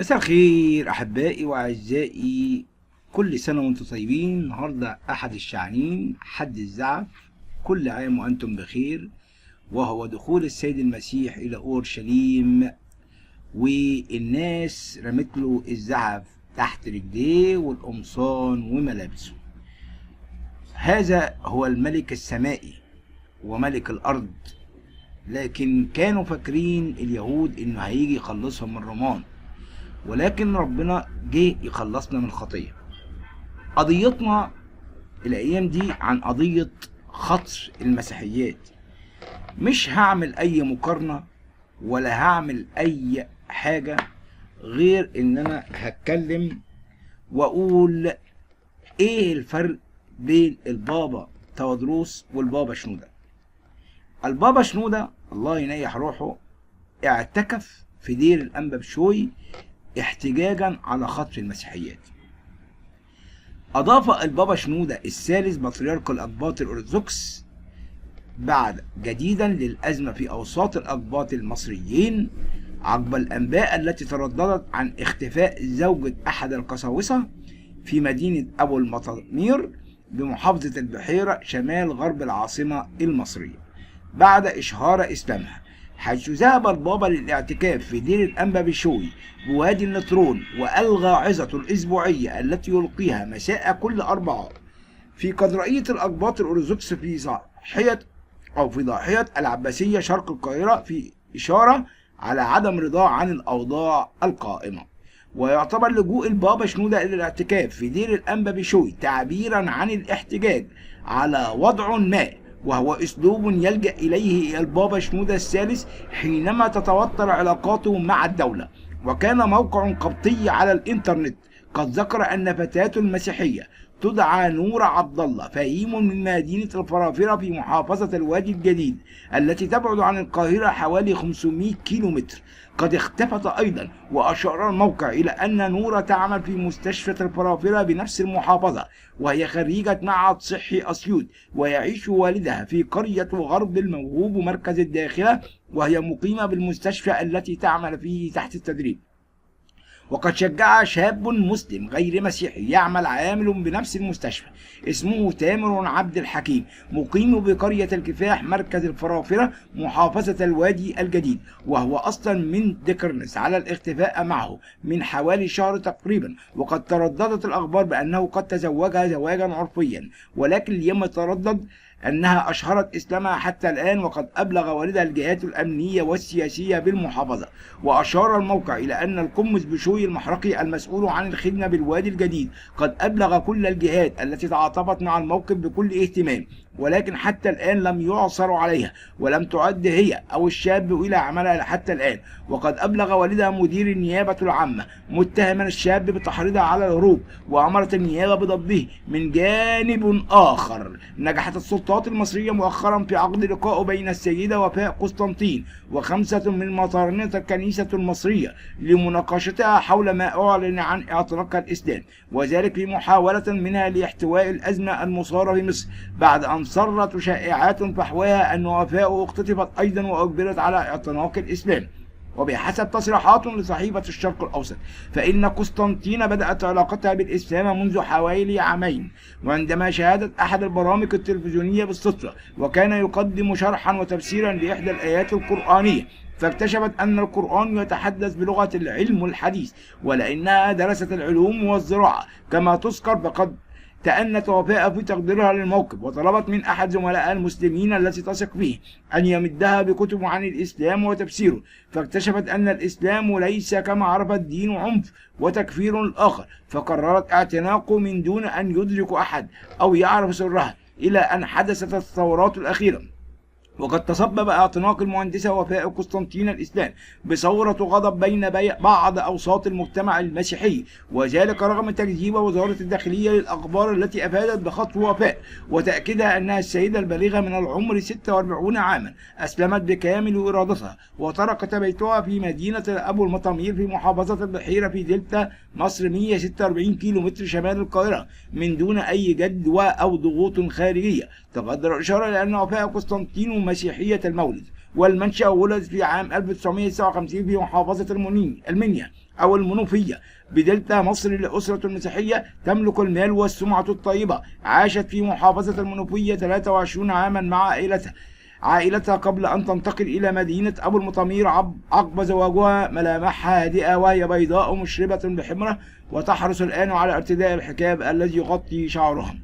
مساء الخير أحبائي وأعزائي، كل سنة وأنتم طيبين. النهاردة أحد الشعنين، حد الزعف. كل عام وأنتم بخير، وهو دخول السيد المسيح إلى أورشليم، والناس رمت له الزعف تحت رجليه والقمصان وملابسه. هذا هو الملك السمائي وملك الأرض، لكن كانوا فاكرين اليهود إنه هيجي يخلصهم من الرومان، ولكن ربنا جه يخلصنا من الخطية. قضيتنا الأيام دي عن قضية خطر المسيحيات. مش هعمل أي مقارنة ولا هعمل أي حاجة غير إن أنا هتكلم وأقول إيه الفرق بين البابا تودروس والبابا شنودة. البابا شنودة الله ينيح روحه اعتكف في دير الإنبا بيشوي احتجاجا على خطر المسيحيات. أضاف البابا شنودة الثالث بطريرك الأقباط الأرثوذكس بعد جديدا للأزمة في أوساط الأقباط المصريين عقب الأنباء التي ترددت عن اختفاء زوجة أحد القساوسة في مدينة الأمير بمحافظة البحيرة شمال غرب العاصمة المصرية بعد إشهار إسلامها، حيث ذهب البابا للاعتكاف في دير الإنبا بيشوي بوادي النطرون، وألغى عظته الأسبوعية التي يلقيها مساء كل أربعاء في كاتدرائية الأقباط الأرثوذكس في ضاحية العباسية شرق القاهرة، في إشارة على عدم رضاه عن الأوضاع القائمة. ويعتبر لجوء البابا شنودة إلى الاعتكاف في دير الإنبا بيشوي تعبيرا عن الاحتجاج على وضع ما، وهو أسلوب يلجأ إليه البابا شنودة الثالث حينما تتوتر علاقاته مع الدولة. وكان موقع قبطي على الإنترنت قد ذكر أن فتاة مسيحية تدعى نور عبد الله فهيم من مدينة الفرافرة في محافظة الوادي الجديد التي تبعد عن القاهرة حوالي 500 كيلومتر قد اختفت أيضا. وأشار الموقع إلى أن نور تعمل في مستشفى الفرافرة بنفس المحافظة، وهي خريجة معهد صحي أسيوط، ويعيش والدها في قرية غرب الموهوب مركز الداخلة، وهي مقيمة بالمستشفى التي تعمل فيه تحت التدريب. وقد شجع شاب مسلم غير مسيحي يعمل عامل بنفس المستشفى اسمه تامر عبد الحكيم مقيم بقرية الكفاح مركز الفرافرة محافظة الوادي الجديد، وهو أصلا من ديكرنس، على الاختفاء معه من حوالي شهر تقريبا. وقد ترددت الأخبار بأنه قد تزوجها زواجا عرفيا، ولكن اليوم تردد أنها أشهرت إسلامها حتى الآن، وقد أبلغ والدها الجهات الأمنية والسياسية بالمحافظة. وأشار الموقع إلى أن القمص بيشوي المحرقي المسؤول عن الخدمة بالوادي الجديد قد أبلغ كل الجهات التي تعاطفت مع الموقف بكل اهتمام، ولكن حتى الآن لم يعثر عليها، ولم تعد هي أو الشاب إلى عملها حتى الآن. وقد أبلغ والدها مدير النيابة العامة متهما الشاب بتحريضها على الهروب، وأمرت النيابة بضبطه. من جانب آخر، نجحت السلطات المصرية مؤخرا في عقد لقاء بين السيدة وفاء قسطنطين وخمسة من مطارنة الكنيسة المصرية لمناقشتها حول ما أعلن عن اعتناق الإسلام، وذلك في محاولة منها لاحتواء الأزمة المثارة في مصر، بعد أن صرت شائعات فحواها أن وفاء اختطفت أيضا وأجبرت على اعتناق الإسلام. وبحسب تصريحات لصحيفة الشرق الأوسط، فإن قسطنطين بدأت علاقتها بالإسلام منذ حوالي عامين، وعندما شاهدت أحد البرامج التلفزيونية بالصدفة وكان يقدم شرحا وتفسيرا لإحدى الآيات القرآنية، فاكتشفت أن القرآن يتحدث بلغة العلم الحديث، ولأنها درست العلوم والزراعة كما تذكر، فقد تأنت وفاء في تقديرها للموقف، وطلبت من أحد زملائها المسلمين التي تثق فيه أن يمدها بكتب عن الإسلام وتفسيره، فاكتشفت أن الإسلام ليس كما عرف الدين عنف وتكفير الآخر، فقررت اعتناقه من دون أن يدرك أحد أو يعرف سرها، إلى أن حدثت الثورات الأخيرة. وقد تسبب اعتناق المهندسة وفاء قسطنطين الإسلام بثورة غضب بين بعض أوساط المجتمع المسيحي، وذلك رغم تكذيب وزارة الداخلية للأخبار التي أفادت بخطو وفاء وتأكيدها أنها السيدة البالغة من العمر 46 عاما أسلمت بكامل إرادتها، وتركت بيتها في مدينة المطامير في محافظة البحيرة في دلتا مصر 146 كيلومتر شمال القاهرة من دون أي جدوى أو ضغوط خارجية. تقدر الإشارة لأن وفاء قسطنطين مسيحية المولد والمنشأ، ولدت في عام 1959 في محافظة المنيا أو المنوفية بدلتا مصر لأسرة مسيحية تملك المال والسمعة الطيبة. عاشت في محافظة المنوفية 23 عاما مع عائلتها قبل أن تنتقل إلى مدينة أبو المطامير عقب زواجها. ملامحها هادئة وهي بيضاء مشربة بحمرة، وتحرص الآن على ارتداء الحجاب الذي يغطي شعرها.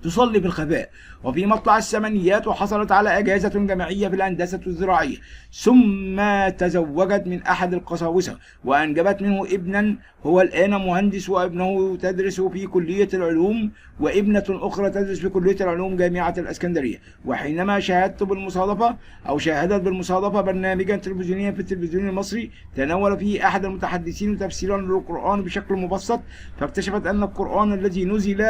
تصلي بالخفاء وفي مطلع الثمانينات، وحصلت على إجازة جامعية في الهندسة الزراعية، ثم تزوجت من أحد القساوسة وأنجبت منه ابنا هو الآن مهندس، وابنه تدرس في كلية العلوم، وابنة أخرى تدرس في كلية العلوم جامعة الإسكندرية. وحينما شاهدت بالمصادفة أو شاهدت بالمصادفة برنامجا تلفزيونيا في التلفزيون المصري تناول فيه أحد المتحدثين تفسيرا للقرآن بشكل مبسط، فاكتشفت أن القرآن الذي نزل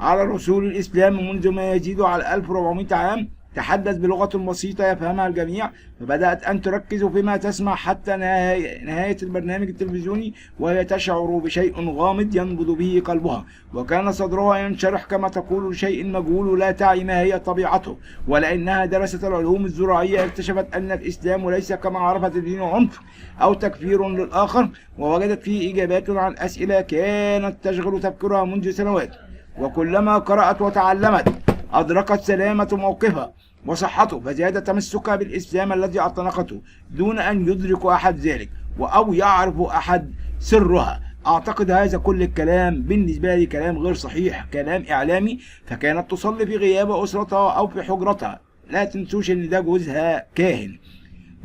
على رسول الإسلام منذ ما يزيد على 1400 عام تحدث بلغة بسيطة يفهمها الجميع. فبدأت أن تركز فيما تسمع حتى نهاية البرنامج التلفزيوني، وهي تشعر بشيء غامض ينبض به قلبها، وكان صدرها ينشرح كما تقول لشيء مجهول لا تعي ما هي طبيعته. ولأنها درست العلوم الزراعية اكتشفت أن الإسلام ليس كما عرفت الدين عنف أو تكفير للآخر، ووجدت فيه إجابات عن أسئلة كانت تشغل تفكيرها منذ سنوات. وكلما قرأت وتعلمت أدركت سلامة موقفها وصحته، فزاد تمسكها بالإسلام الذي اعتنقته دون أن يدرك أحد ذلك أو يعرف أحد سرها. أعتقد هذا كل الكلام بالنسبة لي كلام غير صحيح، كلام إعلامي. فكانت تصلي في غياب أسرتها أو في حجرتها. لا تنسوش إن ده جوزها كاهن،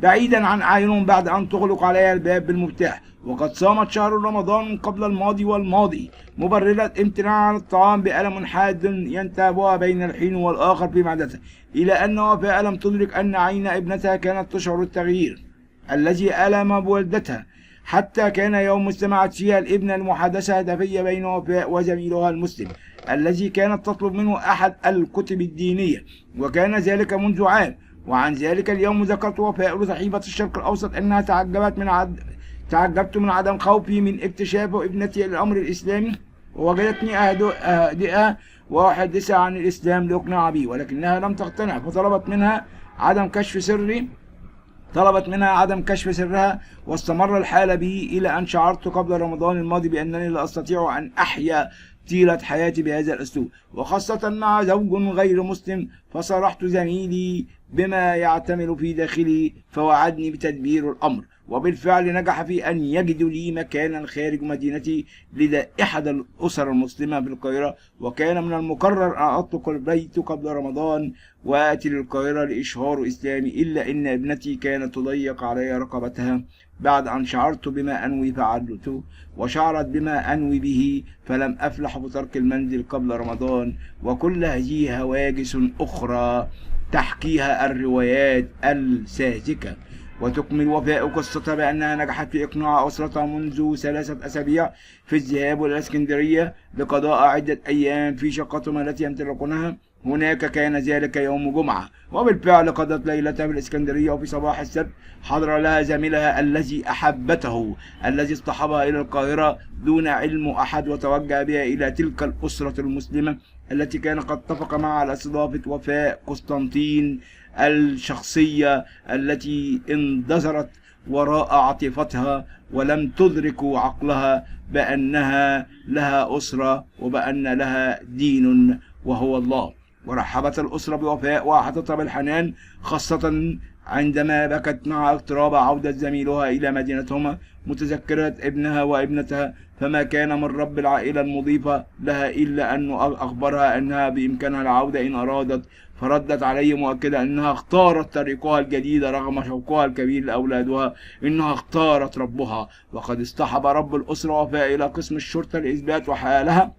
بعيدا عن أعينهم بعد أن تغلق عليها الباب بالمفتاح. وقد صامت شهر رمضان قبل الماضي والماضي مبررة امتناع عن الطعام بألم حاد ينتابها بين الحين والآخر في معدتها، إلى أن وفاء لم تدرك أن عين ابنتها كانت تشعر التغيير الذي ألم بولدتها، حتى كان يوم استمعت فيها الابنة المحادثة هدفية بين وفاء وزميلها المسلم الذي كانت تطلب منه أحد الكتب الدينية، وكان ذلك منذ عام. وعن ذلك اليوم ذكرت وفاء لصحيفة الشرق الأوسط أنها تعجبت من عدم خوفي من اكتشاف ابنتي الأمر الإسلامي، ووجدتني أهدئها وأحدثها عن الإسلام لأقنع به، ولكنها لم تقتنع، فطلبت منها عدم كشف سرها. واستمر الحال بي إلى أن شعرت قبل رمضان الماضي بأنني لا أستطيع أن أحيا طيلة حياتي بهذا الأسلوب، وخاصة مع زوج غير مسلم. فصارحت زميلي بما يعتمل في داخلي، فوعدني بتدبير الأمر، وبالفعل نجح في أن يجد لي مكانا خارج مدينتي لدى إحدى الأسر المسلمة في القاهرة. وكان من المقرر أن أترك البيت قبل رمضان وآتي للقاهرة لإشهار إسلامي، إلا أن ابنتي كانت تضيق علي رقبتها بعد أن شعرت بما أنوي فعلته، وشعرت بما أنوي به، فلم أفلح بترك المنزل قبل رمضان. وكل هذه هواجس أخرى تحكيها الروايات الساذجة. وتكمل وفاء قصتها بأنها نجحت في إقناع أسرتها منذ 3 أسابيع في الذهاب إلى الإسكندرية لقضاء عدة أيام في شقتهم التي يمتلكونها هناك. كان ذلك يوم جمعة، وبالفعل قضت ليلتها في الإسكندرية. وفي صباح السبت حضر لها زميلها الذي أحبته الذي اصطحبها إلى القاهرة دون علم أحد، وتوجه بها إلى تلك الأسرة المسلمة التي كان قد اتفق معها على استضافة وفاء قسطنطين الشخصية التي اندثرت وراء عاطفتها ولم تدرك عقلها بأنها لها أسرة وبأن لها دين وهو الله. ورحبت الأسرة بوفاء وأحاطتها بالحنان، خاصة عندما بكت مع اقتراب عودة زميلها إلى مدينتهما متذكرة ابنها وابنتها. فما كان من رب العائلة المضيفة لها إلا أن أخبرها أنها بإمكانها العودة إن أرادت، فردت عليه مؤكدة أنها اختارت طريقها الجديد رغم شوقها الكبير لأولادها، إنها اختارت ربها. وقد اصطحب رب الأسرة وفاء إلى قسم الشرطة لإثبات حالها،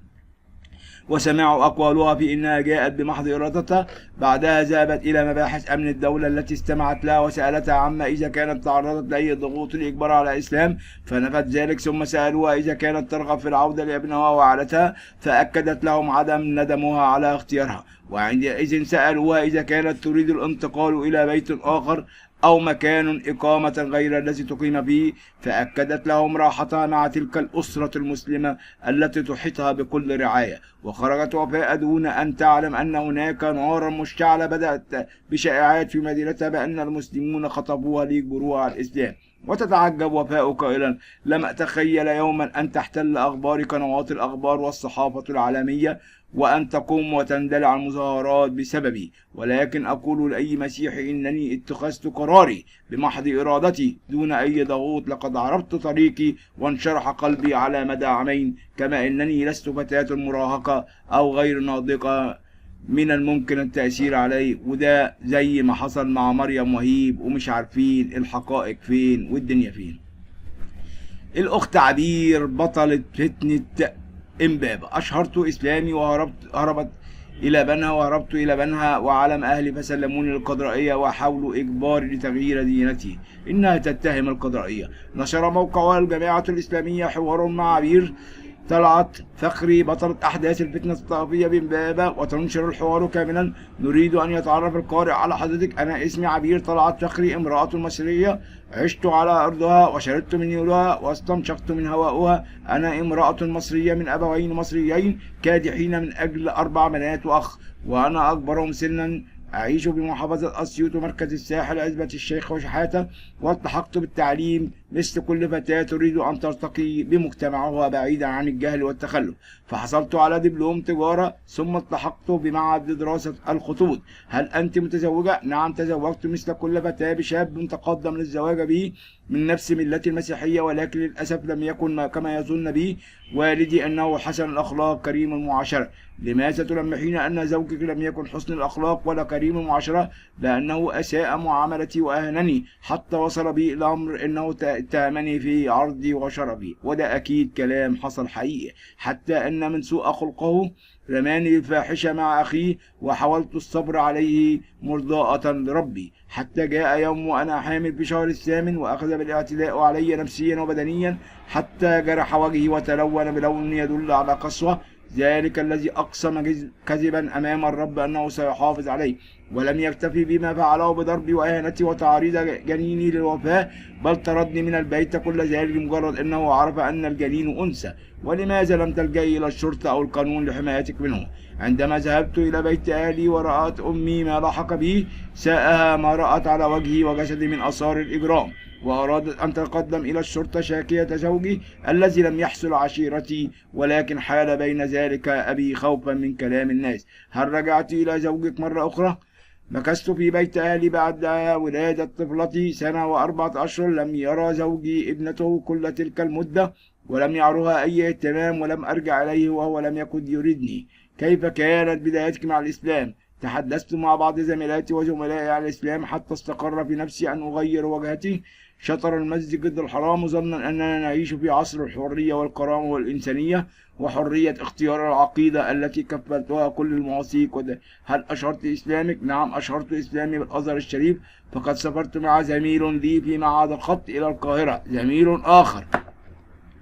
وسمعوا أقوالها في إنها جاءت بمحض إرادتها. بعدها ذهبت إلى مباحث أمن الدولة التي استمعت لها وسألتها عما إذا كانت تعرضت لأي ضغوط لإجبارها على الإسلام، فنفت ذلك. ثم سألوها إذا كانت ترغب في العودة لابنها وعائلتها، فأكدت لهم عدم ندمها على اختيارها. وعندئذ سألوها إذا كانت تريد الانتقال إلى بيت آخر أو مكان إقامة غير الذي تقيم فيه، فأكدت لهم راحتها مع تلك الأسرة المسلمة التي تحيطها بكل رعاية. وخرجت وفاء دون أن تعلم أن هناك نارا مشتعلة بدأت بشائعات في مدينتها بأن المسلمون خطفوها ليجبروها على الإسلام. وتتعجب وفاء قائلا: لم أتخيل يوما أن تحتل أخبار قنوات الأخبار والصحافة العالمية، وأن تقوم وتندلع المظاهرات بسببي، ولكن أقول لأي مسيحي إنني اتخذت قراري بمحض إرادتي دون أي ضغوط. لقد عرفت طريقي وانشرح قلبي على مدى عامين، كما إنني لست فتاة مراهقة أو غير ناضجة من الممكن التأثير علي. وده زي ما حصل مع مريم وهيب، ومش عارفين الحقائق فين والدنيا فين. الأخت عبير بطلة فتنة الإنبا: أشهرت إسلامي وهربت إلى بنها وعلم أهلي فسلموني للقضائية وحاولوا إجباري لتغيير دينتي. إنها تتهم القضائية. نشر موقع الجماعة الإسلامية حوار مع عبير طلعت فخري بطلة أحداث الفتنة الطائفية بإنبا، وتنشر الحوار كاملا. نريد أن يتعرف القارئ على حضرتك. أنا اسمي عبير طلعت فخري، امرأة مصرية، عشت على أرضها وشربت من نيلها واستنشقت من هواؤها. أنا امرأة مصرية من أبوين مصريين كادحين من أجل 4 بنات وأخ، وأنا أكبرهم سنا. أعيش بمحافظة أسيوط ومركز الساحل عزبة الشيخ وشحاتة، والتحقت بالتعليم مثل كل فتاة تريد أن ترتقي بمجتمعها بعيدا عن الجهل والتخلف، فحصلت على دبلوم تجارة ثم التحقت بمعهد لدراسة الخطوط. هل أنت متزوجة؟ نعم تزوجت مثل كل فتاة بشاب تقدم للزواج به من نفس ملتي المسيحية، ولكن للأسف لم يكن كما يظن بي والدي أنه حسن الأخلاق كريم المعاشرة. لماذا تلمحين أن زوجك لم يكن حسن الأخلاق ولا كريم المعاشرة؟ لأنه أساء معاملتي وأهانني حتى وصل بي الأمر أنه اتهمني في عرضي وشرفي، وده أكيد كلام حصل حقيقي، حتى أن من سوء خلقه رماني الفاحشة مع أخيه، وحاولت الصبر عليه مرضاة لربي، حتى جاء يوم وأنا حامل في شهر 8 وأخذ بالاعتداء علي نفسيا وبدنيا، حتى جرح وجهي وتلون بلون يدل على قسوة. ذلك الذي أقسم كذبا أمام الرب أنه سيحافظ عليه، ولم يكتفي بما فعله بضربي وإهانتي وتعريض جنيني للوفاة، بل طردني من البيت. كل ذلك لمجرد أنه عرف أن الجنين أنثى. ولماذا لم تلجئي إلى الشرطة أو القانون لحمايتك منه؟ عندما ذهبت إلى بيت أهلي ورأت أمي ما لحق بي، ساءها ما رأت على وجهي وجسدي من آثار الإجرام، وأرادت أن تتقدم إلى الشرطة شاكية زوجي الذي لم يحصل عشيرتي، ولكن حال بين ذلك أبي خوفا من كلام الناس. هل رجعت إلى زوجك مرة أخرى؟ مكثت في بيت أهلي بعد ولادة طفلتي 1 و4 أشهر. لم يرى زوجي ابنته كل تلك المدة، ولم يعرها أي اهتمام، ولم أرجع إليه وهو لم يكن يريدني. كيف كانت بدايتك مع الإسلام؟ تحدثت مع بعض زميلاتي وزملائي عن الإسلام حتى استقر في نفسي أن أغير وجهتي. شطر المسجد الحرام ظنا أننا نعيش في عصر الحرية والكرامة والإنسانية وحرية اختيار العقيدة التي كفلتها كل المواثيق. هل أشهرت إسلامك؟ نعم أشهرت إسلامي بالأزهر الشريف، فقد سافرت مع زميل لي في معهد الخط إلى القاهرة، زميل آخر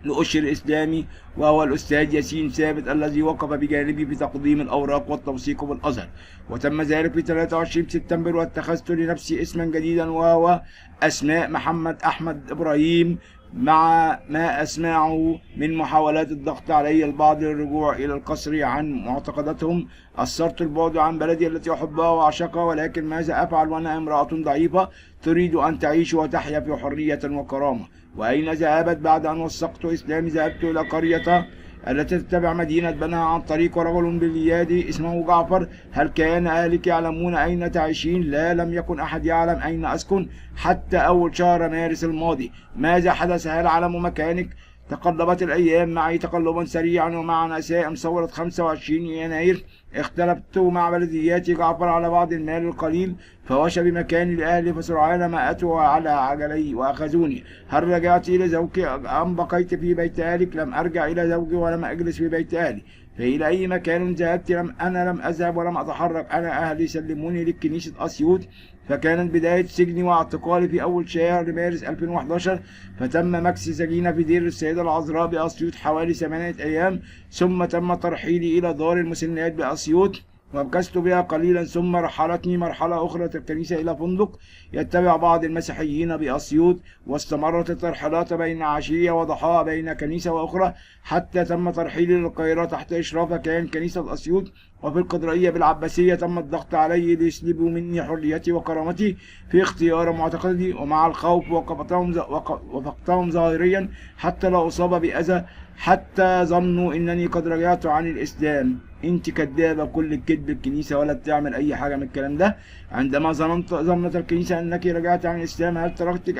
لأشهر إسلامي وهو الأستاذ ياسين ثابت الذي وقف بجانبي في تقديم الأوراق والتوثيق بالأزهر. وتم ذلك في 23 سبتمبر، واتخذت لنفسي اسما جديدا وهو أسماء محمد أحمد إبراهيم. مع ما أسمعه من محاولات الضغط علي البعض للرجوع إلى القصر عن معتقداتهم، أثرت البعد عن بلدي التي أحبها وأعشقها. ولكن ماذا أفعل وأنا امرأة ضعيفة تريد أن تعيش وتحيا في حرية وكرامة؟ وأين ذهبت بعد أن وثقت إسلامي؟ ذهبت إلى قرية التي تتبع مدينة بنها عن طريق رجل باليادي اسمه جعفر. هل كان أهلك يعلمون أين تعيشين؟ لا، لم يكن أحد يعلم أين أسكن حتى أول شهر مارس الماضي. ماذا حدث؟ هل علم مكانك؟ تقلبت الأيام معي تقلبا سريعا، ومع نسائم ثورة 25 يناير اختلفت مع بلدياتي جعفر على بعض المال القليل، فوشى بمكاني لأهلي، فسرعان ما أتوا على عجلي وأخذوني. هل رجعت إلى زوجك أم بقيت في بيت أهلك؟ لم أرجع إلى زوجي ولم أجلس في بيت أهلي. فإلى أي مكان ذهبت؟ أنا لم أذهب ولم أتحرك. أنا أهلي سلموني لكنيسة أسيوط، فكانت بداية سجني واعتقالي في أول شهر مارس 2011. فتم مكث سجينة في دير السيدة العذراء بأسيوط حوالي 8 أيام، ثم تم ترحيلي إلى دار المسنيات بأسيوط ومكثت بها قليلا، ثم رحلتني مرحلة أخرى الكنيسة إلى فندق يتبع بعض المسيحيين بأسيوط، واستمرت الترحلات بين عشية وضحاها بين كنيسة وأخرى، حتى تم ترحيلي للقاهرة تحت إشراف كيان كنيسة أسيوط. وفي القدرية بالعباسية تم الضغط علي ليسلبوا مني حريتي وكرامتي في اختيار معتقدي، ومع الخوف وفقدهم ظاهريا حتى لا أصاب بأذى، حتى ظنوا إنني قد رجعت عن الإسلام. انت كدابة كل الكذب، الكنيسة ولا بتعمل أي حاجة من الكلام ده. عندما ظنت الكنيسة أنك رجعت عن الإسلام، هل تركتك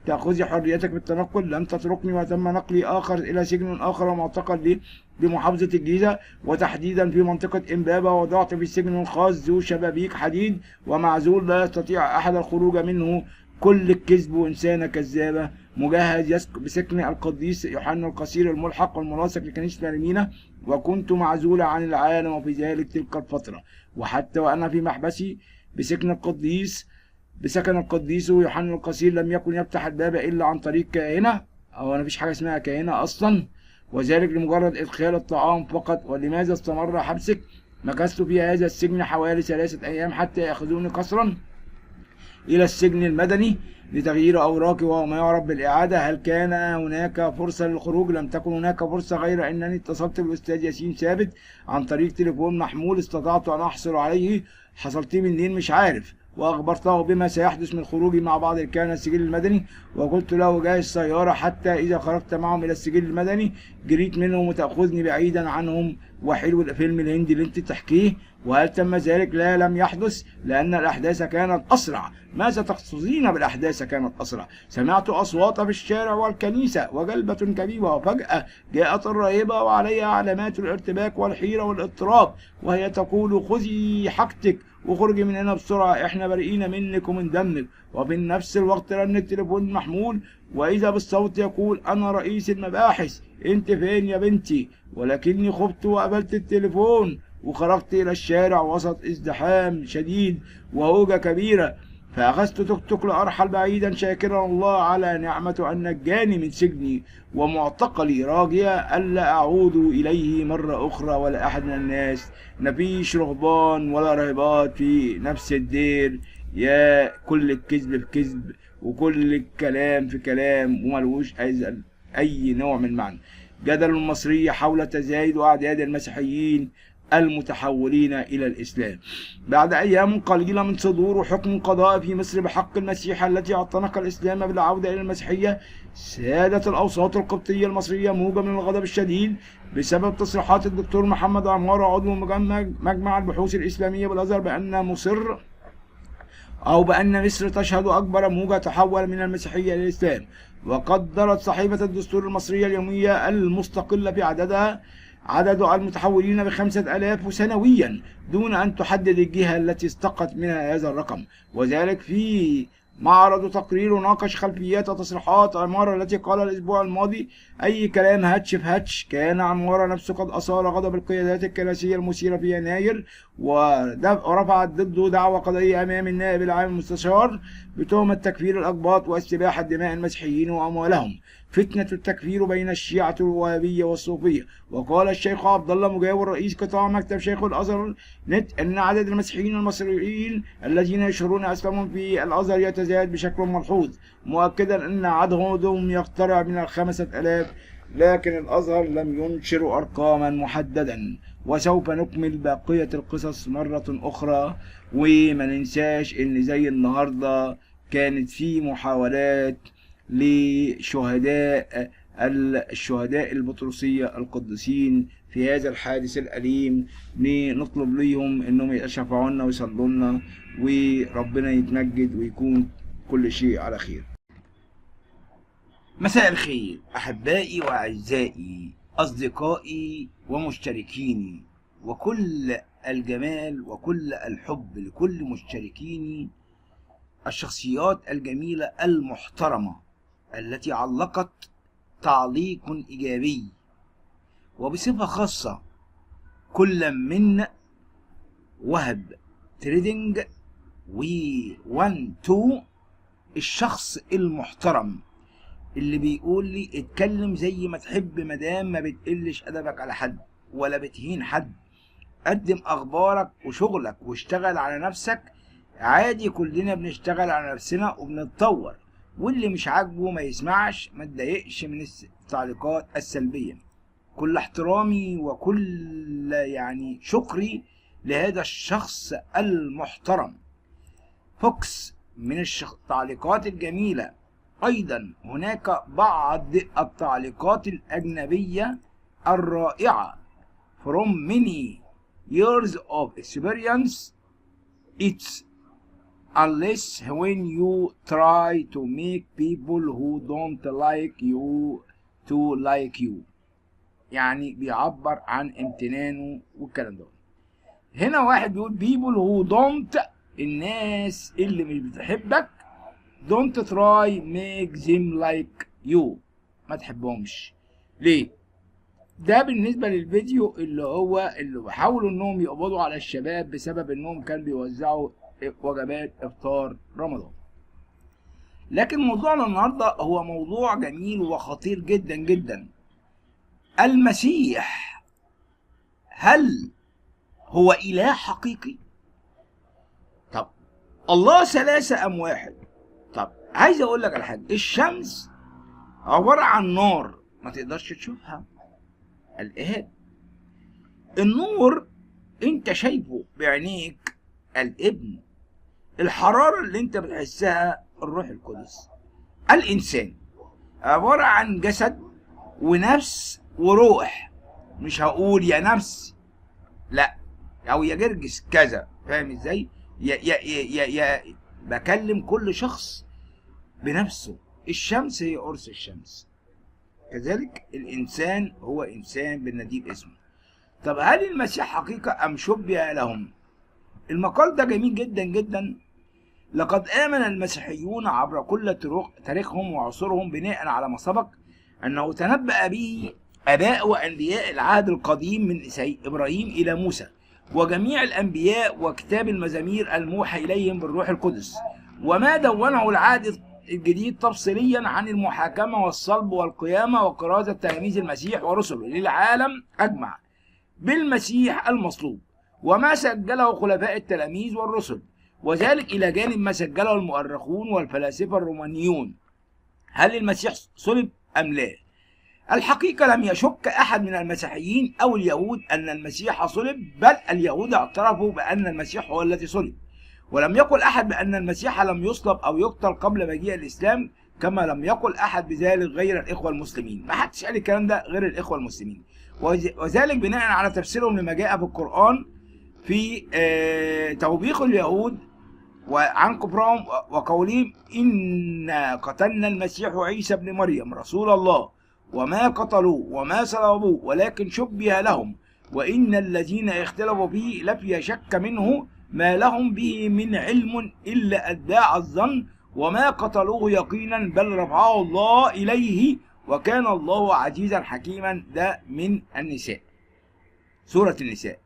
تأخذي حريتك بالتنقل؟ لم تتركني، وتم نقلي إلى سجن آخر ومعتقل لي بمحافظة الجيزة، وتحديدا في منطقة الإنبا، ووضعت في السجن الخاص ذو شبابيك حديد ومعزول لا يستطيع أحد الخروج منه. كل الكذب وإنسانة كذابة. مجهز بسكن القديس يوحنا القصير الملحق والملاصق لكنيسة الألمير، وكنت معزولة عن العالم وفي تلك الفترة. وحتى وأنا في محبسي بسكن القديس يوحنا القصير لم يكن يفتح الباب إلا عن طريق كاهنة، أو أنا مفيش حاجة اسمها كاهنة أصلا، وذلك لمجرد إدخال الطعام فقط. ولماذا استمر حبسك؟ مكثت في هذا السجن حوالي 3 أيام حتى يأخذوني قسرا إلى السجن المدني لتغيير أوراقي وهو ما يعرف بالإعادة. هل كان هناك فرصة للخروج؟ لم تكن هناك فرصة، غير أنني اتصلت بالأستاذ ياسين ثابت عن طريق تليفون محمول استطعت أن أحصل عليه. حصلت منين مش عارف. وأخبرته بما سيحدث من خروجي مع بعض الكهنة السجل المدني، وقلت له جاهز سيارة حتى إذا خرجت معهم إلى السجل المدني جريت منهم وتأخذني بعيدا عنهم. وحلو الفيلم الهندي اللي انت تحكيه. وهل تم ذلك؟ لا، لم يحدث، لأن الأحداث كانت أسرع. ماذا تقصدين بالأحداث كانت أسرع؟ سمعت أصوات في الشارع والكنيسة وجلبة كبيرة، وفجأة جاءت الراهبة وعليها علامات الارتباك والحيرة والاضطراب، وهي تقول خذي حاجتك وخرجي من هنا بسرعة، احنا بريئين منك ومن دمك. وفي نفس الوقت رن التليفون المحمول، وإذا بالصوت يقول أنا رئيس المباحث، انت فين يا بنتي؟ ولكني خفت وقبلت التليفون وخرجت إلى الشارع وسط ازدحام شديد وهوجة كبيرة، فأخذت توك توك لأرحل بعيدا شاكرا الله على نعمة أن نجاني من سجني ومعتقلي، راجيا ألا أعود إليه مرة أخرى ولا أحد من الناس. مفيش رهبان ولا راهبات في نفس الدير. يا كل الكذب في كذب وكل الكلام في كلام وملوش أي نوع من معنى. جدل المصرية حول تزايد أعداد المسيحيين المتحولين إلى الإسلام. بعد أيام قليلة من صدور حكم قضائي في مصر بحق المسيحي التي اعتنق الإسلام بالعودة إلى المسيحية، سادت الأوساط القبطية المصرية موجة من الغضب الشديد بسبب تصريحات الدكتور محمد عمارة عضو مجمع البحوث الإسلامية بالأزهر بأن مصر تشهد أكبر موجة تحول من المسيحية إلى الإسلام. وقدرت صحيفة الدستور المصرية اليومية المستقلة في عدد المتحولين ب5,000 سنويا، دون أن تحدد الجهة التي استقت منها هذا الرقم، وذلك في معرض تقرير ناقش خلفيات وتصريحات عمارة التي قال الأسبوع الماضي أي كلام هاتش في هاتش. كان عمارة نفسه قد أثار غضب القيادات الكنسية المثيرة في يناير، ورفعت ضده دعوى قضائية أمام النائب العام المستشار بتهمة تكفير الأقباط واستباحة دماء المسيحيين وأموالهم، فتنة التكفير بين الشيعة الوهابية والصوفية. وقال الشيخ عبد الله مجاور رئيس قطاع مكتب شيخ الأزهر نت أن عدد المسيحيين المصريين الذين يشهرون أسلامهم في الأزهر يتزايد بشكل ملحوظ، مؤكدا أن عددهم يقترب من 5,000، لكن الأزهر لم ينشر أرقاما محددا. وسوف نكمل بقية القصص مرة أخرى. وما ننساش إن زي النهاردة كانت في محاولات لشهداء البطرسية القديسين في هذا الحادث الأليم، نطلب ليهم إنهم يشفعوا لنا ويصلوا لنا، وربنا يتمجد ويكون كل شيء على خير. مساء الخير أحبائي وأعزائي أصدقائي ومشتركيني، وكل الجمال وكل الحب لكل مشتركيني، الشخصيات الجميلة المحترمة التي علقت تعليق إيجابي، وبصفة خاصة كل من وهب تريدنج و12 الشخص المحترم اللي بيقول لي اتكلم زي ما تحب مدام ما بتقلش أدبك على حد ولا بتهين حد قدم اخبارك وشغلك واشتغل على نفسك. عادي، كلنا بنشتغل على نفسنا وبنتطور، واللي مش عاجبه ما يسمعش، ما تضايقش من التعليقات السلبية. كل احترامي وكل شكري لهذا الشخص المحترم فوكس من التعليقات الجميلة. أيضا هناك بعض التعليقات الأجنبية الرائعة from many years of experience. It's unless when you try to make people who don't like you to like you. يعني بيعبر عن امتنانه والكلام ده. هنا واحد بيقول people who don't، الناس اللي مش بتحبك، don't try make them like you، ما تحبهمش. ليه؟ ده بالنسبة للفيديو اللي بيحاولوا انهم يقبضوا على الشباب بسبب انهم كانوا بيوزعوا وجبات افطار رمضان. لكن موضوعنا النهارده هو موضوع جميل وخطير جدا جدا. المسيح هل هو إله حقيقي؟ طب الله ثلاثة أم واحد؟ طب عايز أقول لك على حاجة، الشمس عبارة عن نار ما تقدرش تشوفها، الإهاب. النور أنت شايفه بعينيك، الابن. الحرارة اللي أنت بتحسها، الروح القدس. الإنسان عبارة عن جسد ونفس وروح. مش هقول يا نفس لا، او يا جرجس كذا، فاهم ازاي؟ يا بكلم كل شخص بنفسه. الشمس هي قرص الشمس، كذلك الانسان هو انسان بالنديب اسمه. طب هل المسيح حقيقة ام شبه لهم؟ المقال ده جميل جدا جدا. لقد آمن المسيحيون عبر كل تاريخهم وعصورهم بناء على ما سبق أنه تنبأ به آباء وأنبياء العهد القديم من إبراهيم إلى موسى وجميع الأنبياء وكتاب المزامير الموحى إليهم بالروح القدس، وما دونه العهد الجديد تفصيليا عن المحاكمة والصلب والقيامة وكرازة تلاميذ المسيح ورسله للعالم أجمع بالمسيح المصلوب، وما سجله خلفاء التلاميذ والرسل، وذلك إلى جانب ما سجله المؤرخون والفلاسفة الرومانيون. هل المسيح صلب أم لا؟ الحقيقة لم يشك أحد من المسيحيين أو اليهود أن المسيح صلب، بل اليهود اعترفوا بأن المسيح هو الذي صلب، ولم يقل أحد بأن المسيح لم يصلب أو يقتل قبل مجيء الإسلام، كما لم يقل أحد بذلك غير الإخوة المسلمين. ما حدش قال الكلام ده غير الإخوة المسلمين، وذلك بناء على تفسيرهم لما جاء في القرآن في توبيخ اليهود وعن كفرهم وقولهم إنا قتلنا المسيح عيسى ابن مريم رسول الله وما قتلوه وما صلبوه ولكن شبه لهم وإن الذين اختلفوا فيه لفي شك منه ما لهم به من علم إلا أتباع الظن وما قتلوه يقينا بل رفعه الله إليه وكان الله عزيزا حكيما. ده من النساء، سورة النساء،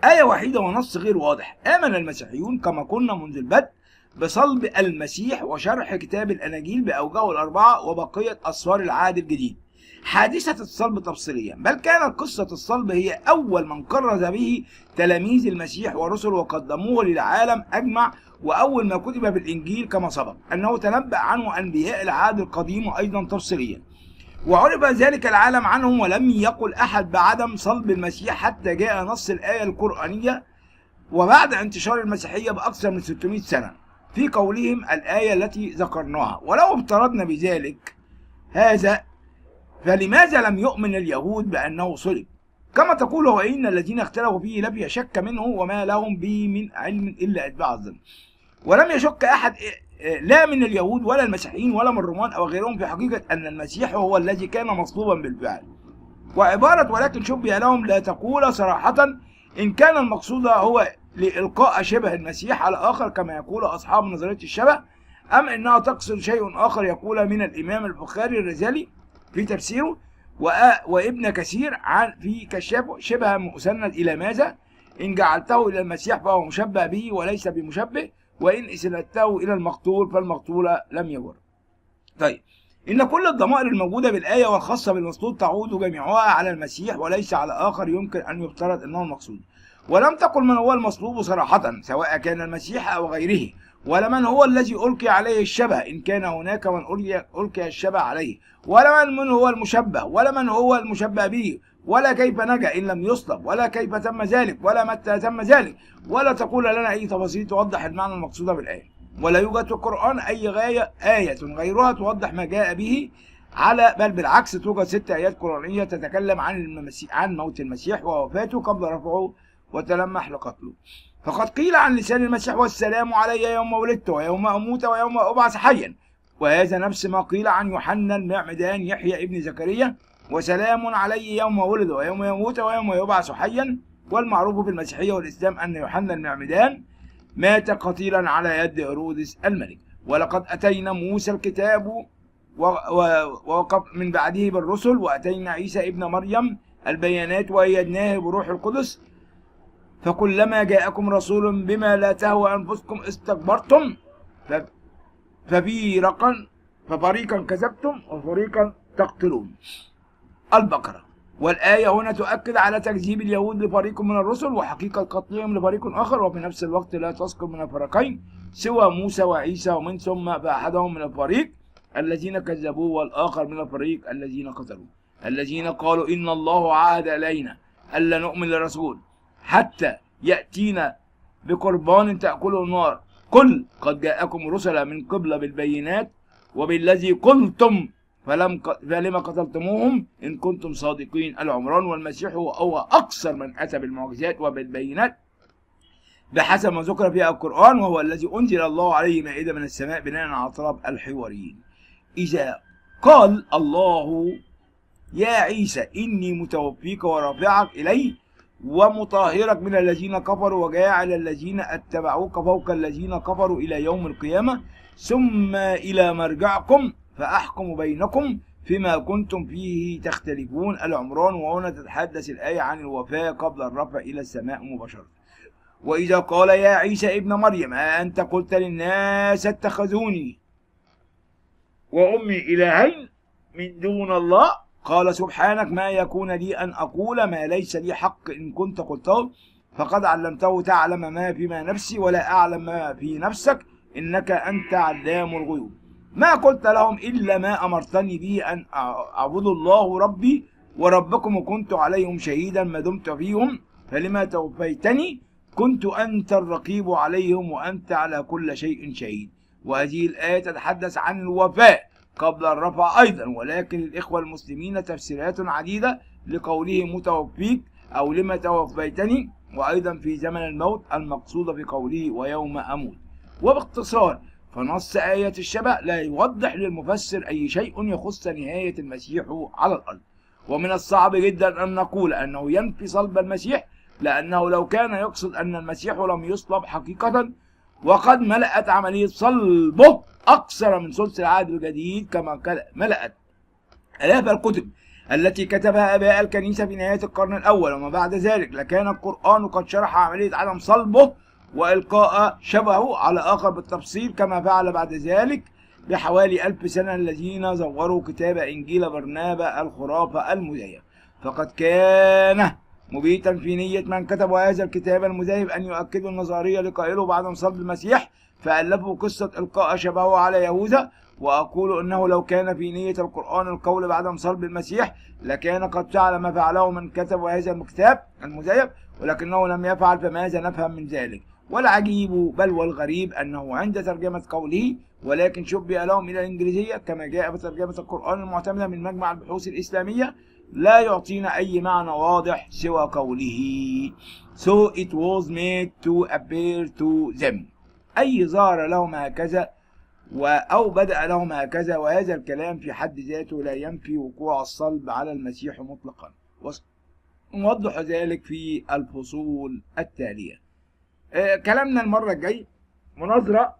آية وحيدة ونص غير واضح. آمن المسيحيون كما قلنا منذ البدء بصلب المسيح وشرح كتاب الأناجيل بأوجهه الأربعة وبقية أسفار العهد الجديد. حادثة الصلب تفصيليا، بل كانت قصة الصلب هي أول من كرز به تلاميذ المسيح ورسله وقدموه للعالم أجمع، وأول ما كتب بالإنجيل كما سبق أنه تنبأ عنه أنبياء العهد القديم أيضا تفصيليا، وعرف ذلك العالم عنهم، ولم يقل أحد بعدم صلب المسيح حتى جاء نص الآية القرآنية وبعد انتشار المسيحية بأكثر من 600 سنة في قولهم الآية التي ذكرناها. ولو افترضنا بذلك هذا فلماذا لم يؤمن اليهود بأنه صلب؟ كما تقول وإن الذين اختلفوا فيه لفي شك منه وما لهم به من علم إلا أتباع الظن. ولم يشك أحد لا من اليهود ولا المسيحيين ولا من الرومان أو غيرهم في حقيقة أن المسيح هو الذي كان مصلوبا بالفعل. وعبارة ولكن شبه لهم لا تقول صراحة إن كان المقصود هو لإلقاء شبه المسيح على آخر كما يقول أصحاب نظرية الشبه، أم إنها تقصد شيء آخر يقول من الإمام البخاري الرزالي في تفسيره وابن كثير في كشافه شبه مسند إلى ماذا إن جعلته إلى المسيح فهو مشبه به وليس بمشبه، وإن أسندته إلى المقتول فالمقتول لم يبر. طيب، إن كل الضمائر الموجودة بالآية والخاصة بالمصلوب تعود جميعها على المسيح وليس على آخر يمكن أن يفترض أنه المقصود. ولم تقل من هو المصلوب صراحة سواء كان المسيح أو غيره، ولا من هو الذي ألقي عليه الشبه إن كان هناك من ألقي الشبه عليه، ولا من هو المشبه، ولا من هو المشبه به، ولا كيف نجا إن لم يصلب، ولا كيف تم ذلك، ولا متى تم ذلك، ولا تقول لنا أي تفاصيل توضح المعنى المقصود بالآية. ولا يوجد في القرآن أي آية غيرها توضح ما جاء به، بل بالعكس توجد 6 آيات قرآنية تتكلم عن موت المسيح ووفاته قبل رفعه وتلمح لقتله. فقد قيل عن لسان المسيح: والسلام علي يوم ولدت ويوم أموت ويوم أبعث حيا. وهذا نفس ما قيل عن يوحنا المعمدان يحيى ابن زكريا: وسلام علي يوم ولد ويوم يموت ويوم يبعث حيا. والمعروف في المسيحية والإسلام أن يوحنا المعمدان مات قتيلا على يد هيرودس الملك. ولقد أتينا موسى الكتاب ووقف من بعده بالرسل، وأتينا عيسى ابن مريم البيانات وأيدناه بروح القدس. فكلما جاءكم رسول بما لا تهوى أنفسكم استكبرتم ففريقا كذبتم وفريقا تقتلون. البقرة. والآية هنا تؤكد على تكذيب اليهود لفريق من الرسل وحقيقة قتلهم لفريق آخر، وفي نفس الوقت لا تذكر من الفريقين سوى موسى وعيسى، ومن ثم فأحدهم من الفريق الذين كذبوه والآخر من الفريق الذين قتلوه، الذين قالوا إن الله عهد إلينا ألا نؤمن لرسول حتى يأتينا بقربان تأكله النار. قل قد جاءكم رسلا من قبل بالبينات وبالذي قلتم فلما قتلتموهم إن كنتم صادقين. العمران. والمسيح هو أكثر من أتى بالمعجزات وبالبينات بحسب ما ذكر في القرآن، وهو الذي أنزل الله عليه مائدة من السماء بناء على طلب الحواريين. إذا قال الله: يا عيسى إني متوفيك ورافعك إلي ومطهرك من الذين كفروا وجاعل الذين اتبعوك فوق الذين كفروا إلى يوم القيامة، ثم إلى مرجعكم فأحكم بينكم فيما كنتم فيه تختلفون. العمران. وهنا تتحدث الآية عن الوفاة قبل الرفع إلى السماء مباشرة. وإذا قال: يا عيسى ابن مريم أنت قلت للناس اتخذوني وأمي إلهين من دون الله، قال: سبحانك ما يكون لي أن أقول ما ليس لي حق، إن كنت قلته فقد علمته، تعلم ما فيما نفسي ولا أعلم ما في نفسك، إنك أنت علام الغيوب. ما قلت لهم إلا ما أمرتني به أن أعبدوا الله ربي وربكم، وكنت عليهم شهيدا ما دمت فيهم، فلما توفيتني كنت أنت الرقيب عليهم وأنت على كل شيء شهيد. وهذه الآية تتحدث عن الوفاة قبل الرفع أيضا، ولكن الإخوة المسلمين تفسيرات عديدة لقوله متوفيك أو لما توفيتني، وأيضا في زمن الموت المقصود في قوله ويوم أموت. وباختصار فنص آية الشبه لا يوضح للمفسر أي شيء يخص نهاية المسيح على الأرض. ومن الصعب جدا أن نقول أنه ينفي صلب المسيح، لأنه لو كان يقصد أن المسيح لم يصلب حقيقة وقد ملأت عملية صلبه أكثر من ثلث العهد الجديد كما ملأت آلاف الكتب التي كتبها آباء الكنيسة في نهاية القرن الأول وما بعد ذلك، لكان القرآن قد شرح عملية عدم صلبه وإلقاء شبهه على آخر بالتفصيل، كما فعل بعد ذلك بحوالي 1000 سنة الذين زوروا كتاب إنجيل برنابا الخرافة المزيف. فقد كان مبيتا في نية من كتبوا هذا الكتاب المزيف أن يؤكدوا النظرية لقائله بعدم صلب المسيح، فألفوا قصة إلقاء شبهه على يهوذا. وأقول أنه لو كان في نية القرآن القول بعدم صلب المسيح لكان قد فعل ما فعله من كتب هذا الكتاب المزيف، ولكنه لم يفعل، فماذا نفهم من ذلك؟ والعجيب بل والغريب أنه عند ترجمة قوله ولكن شبه لهم إلى الإنجليزية كما جاء في ترجمة القرآن المعتمدة من مجمع البحوث الإسلامية لا يعطينا أي معنى واضح سوى قوله so it was made to appear to them، أي ظهر لهم هكذا أو بدأ لهم هكذا. وهذا الكلام في حد ذاته لا ينفي وقوع الصلب على المسيح مطلقا، ونوضح ذلك في الفصول التالية. كلامنا المرة الجاي مناظرة: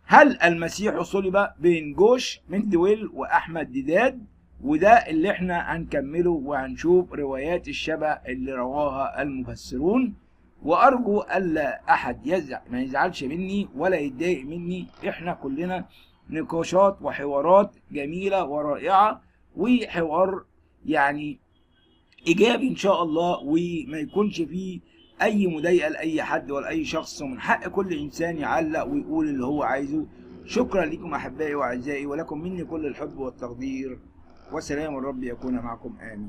هل المسيح صلب بين جوش مندويل وأحمد ديداد؟ وده اللي احنا هنكمله وهنشوف روايات الشبه اللي رواها المفسرون. وأرجو ألا أحد ما يزعلش مني ولا يتضايق مني، احنا كلنا نقاشات وحوارات جميلة ورائعة، وحوار يعني إيجابي إن شاء الله، وما يكونش فيه اي مضايقه لاي حد ولا اي شخص، ومن حق كل انسان يعلق ويقول اللي هو عايزه. شكرا لكم احبائي واعزائي، ولكم مني كل الحب والتقدير، وسلام الرب يكون معكم، امين.